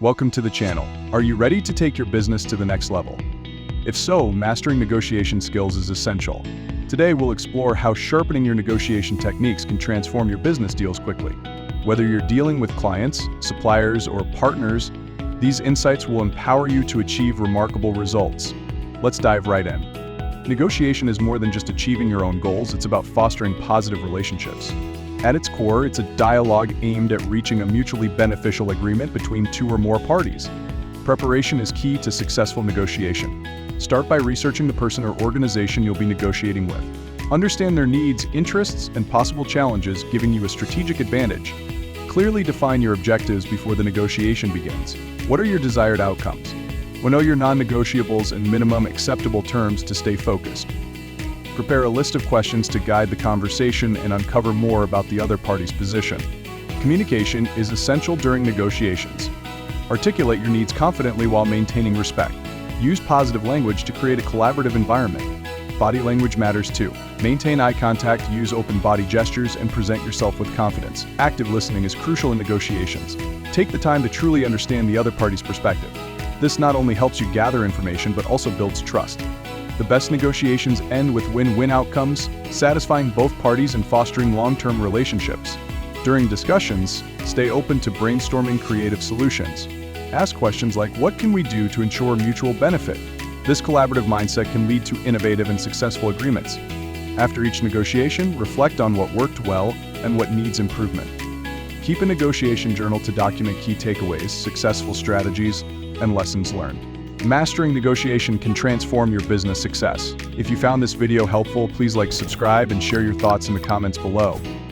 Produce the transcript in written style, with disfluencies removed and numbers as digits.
Welcome to the channel. Are you ready to take your business to the next level? If so, mastering negotiation skills is essential. Today we'll explore how sharpening your negotiation techniques can transform your business deals quickly. Whether you're dealing with clients, suppliers, or partners, these insights will empower you to achieve remarkable results. Let's dive right in. Negotiation is more than just achieving your own goals, it's about fostering positive relationships. At its core, it's a dialogue aimed at reaching a mutually beneficial agreement between two or more parties. Preparation is key to successful negotiation. Start by researching the person or organization you'll be negotiating with. Understand their needs, interests, and possible challenges, giving you a strategic advantage. Clearly define your objectives before the negotiation begins. What are your desired outcomes? Know your non-negotiables and minimum acceptable terms to stay focused. Prepare a list of questions to guide the conversation and uncover more about the other party's position. Communication is essential during negotiations. Articulate your needs confidently while maintaining respect. Use positive language to create a collaborative environment. Body language matters too. Maintain eye contact, use open body gestures, and present yourself with confidence. Active listening is crucial in negotiations. Take the time to truly understand the other party's perspective. This not only helps you gather information, but also builds trust. The best negotiations end with win-win outcomes, satisfying both parties and fostering long-term relationships. During discussions, stay open to brainstorming creative solutions. Ask questions like, what can we do to ensure mutual benefit? This collaborative mindset can lead to innovative and successful agreements. After each negotiation, reflect on what worked well and what needs improvement. Keep a negotiation journal to document key takeaways, successful strategies, and lessons learned. Mastering negotiation can transform your business success. If you found this video helpful, please subscribe and share your thoughts in the comments below.